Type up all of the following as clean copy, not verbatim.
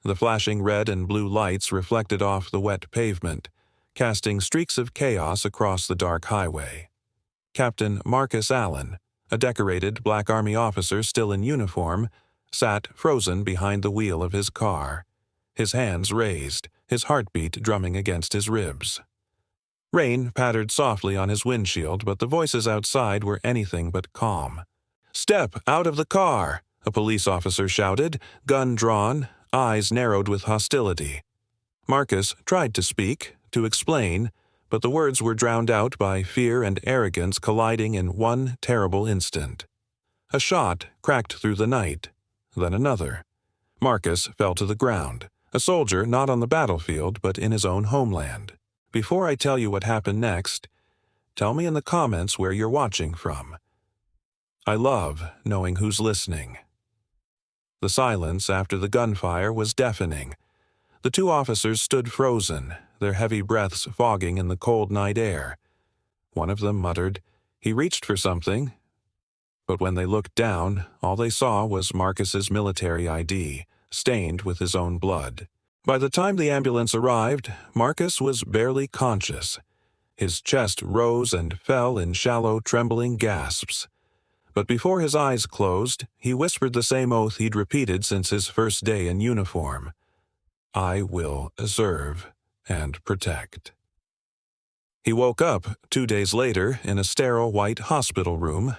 The flashing red and blue lights reflected off the wet pavement, casting streaks of chaos across the dark highway. Captain Marcus Allen, a decorated Black Army officer still in uniform, sat frozen behind the wheel of his car, his hands raised, his heartbeat drumming against his ribs. Rain pattered softly on his windshield, but the voices outside were anything but calm. "Step out of the car!" a police officer shouted, gun drawn, eyes narrowed with hostility. Marcus tried to speak, to explain, but the words were drowned out by fear and arrogance colliding in one terrible instant. A shot cracked through the night, then another. Marcus fell to the ground, a soldier not on the battlefield but in his own homeland. Before I tell you what happened next, tell me in the comments where you're watching from. I love knowing who's listening. The silence after the gunfire was deafening. The two officers stood frozen, their heavy breaths fogging in the cold night air. One of them muttered, "He reached for something." But when they looked down, all they saw was Marcus's military ID, stained with his own blood. By the time the ambulance arrived, Marcus was barely conscious. His chest rose and fell in shallow, trembling gasps. But before his eyes closed, he whispered the same oath he'd repeated since his first day in uniform. "I will serve and protect." He woke up 2 days later in a sterile white hospital room,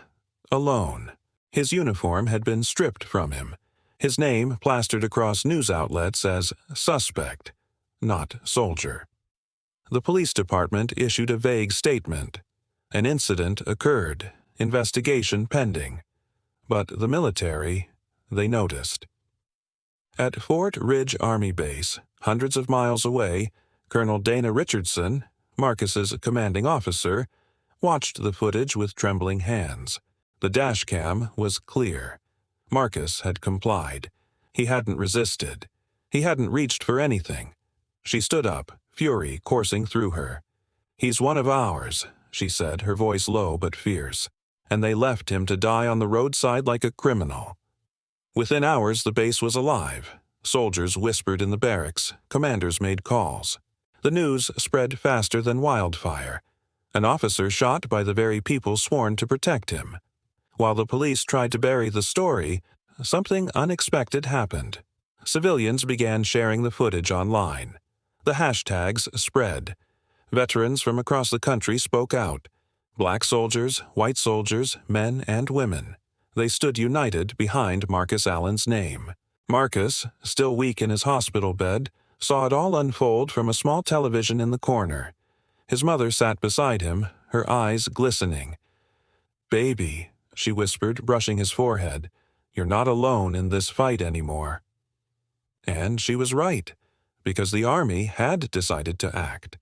alone. His uniform had been stripped from him, his name plastered across news outlets as suspect, not soldier. The police department issued a vague statement. An incident occurred, investigation pending. But the military, they noticed. At Fort Ridge Army Base, hundreds of miles away, Colonel Dana Richardson, Marcus's commanding officer, watched the footage with trembling hands. The dash cam was clear. Marcus had complied. He hadn't resisted. He hadn't reached for anything. She stood up, fury coursing through her. "He's one of ours," she said, her voice low but fierce. "And they left him to die on the roadside like a criminal." Within hours, the base was alive. Soldiers whispered in the barracks. Commanders made calls. The news spread faster than wildfire. An officer shot by the very people sworn to protect him. While the police tried to bury the story, something unexpected happened. Civilians began sharing the footage online. The hashtags spread. Veterans from across the country spoke out. Black soldiers, white soldiers, men and women. They stood united behind Marcus Allen's name. Marcus, still weak in his hospital bed, saw it all unfold from a small television in the corner. His mother sat beside him, her eyes glistening. "Baby," she whispered, brushing his forehead, "you're not alone in this fight anymore." And she was right, because the army had decided to act.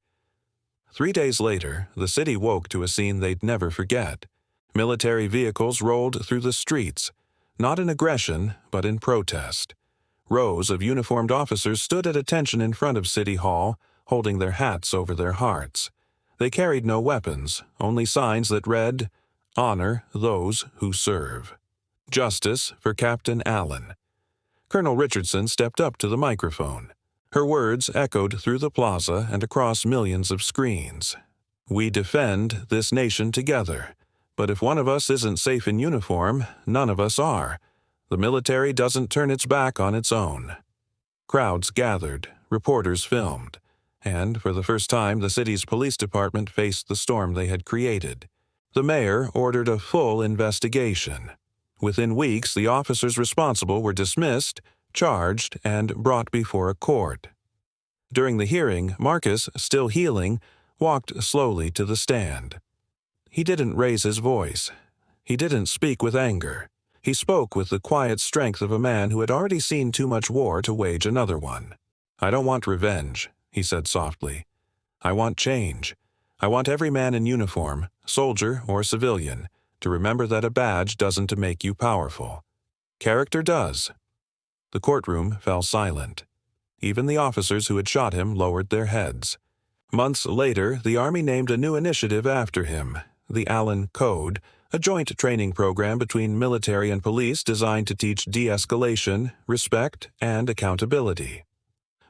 3 days later, the city woke to a scene they'd never forget. Military vehicles rolled through the streets, not in aggression, but in protest. Rows of uniformed officers stood at attention in front of City Hall, holding their hats over their hearts. They carried no weapons, only signs that read, "Honor those who serve." Justice for Captain Allen. Colonel Richardson stepped up to the microphone. Her words echoed through the plaza and across millions of screens. "We defend this nation together. But if one of us isn't safe in uniform, none of us are. The military doesn't turn its back on its own." Crowds gathered, reporters filmed, and for the first time the city's police department faced the storm they had created. The mayor ordered a full investigation. Within weeks, the officers responsible were dismissed, charged, and brought before a court. During the hearing, Marcus, still healing, walked slowly to the stand. He didn't raise his voice. He didn't speak with anger. He spoke with the quiet strength of a man who had already seen too much war to wage another one. "I don't want revenge," he said softly. "I want change. I want every man in uniform, soldier or civilian, to remember that a badge doesn't make you powerful. Character does." The courtroom fell silent. Even the officers who had shot him lowered their heads. Months later, the Army named a new initiative after him, the Allen Code, a joint training program between military and police designed to teach de-escalation, respect, and accountability.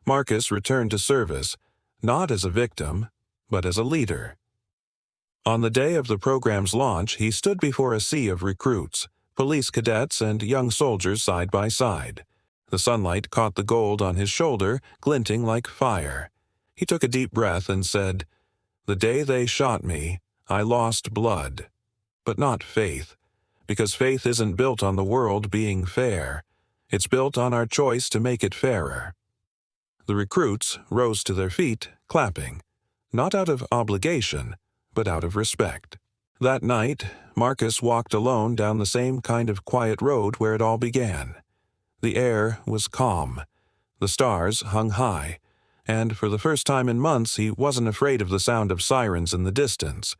Marcus returned to service, not as a victim, but as a leader. On the day of the program's launch, he stood before a sea of recruits, police cadets, and young soldiers side by side. The sunlight caught the gold on his shoulder, glinting like fire. He took a deep breath and said, "The day they shot me, I lost blood, but not faith, because faith isn't built on the world being fair. It's built on our choice to make it fairer." The recruits rose to their feet, clapping, not out of obligation, but out of respect. That night, Marcus walked alone down the same kind of quiet road where it all began. The air was calm. The stars hung high, and for the first time in months he wasn't afraid of the sound of sirens in the distance,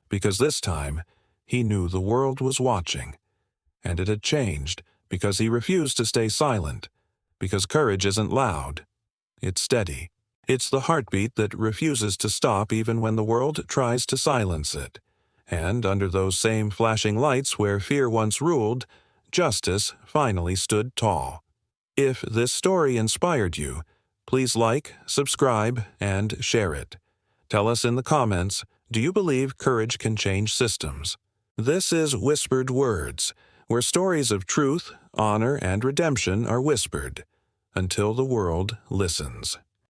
because this time he knew the world was watching. And it had changed, because he refused to stay silent, because courage isn't loud. It's steady. It's the heartbeat that refuses to stop even when the world tries to silence it. And under those same flashing lights where fear once ruled, justice finally stood tall. If this story inspired you, please like, subscribe, and share it. Tell us in the comments, do you believe courage can change systems? This is Whispered Words, where stories of truth, honor, and redemption are whispered until the world listens.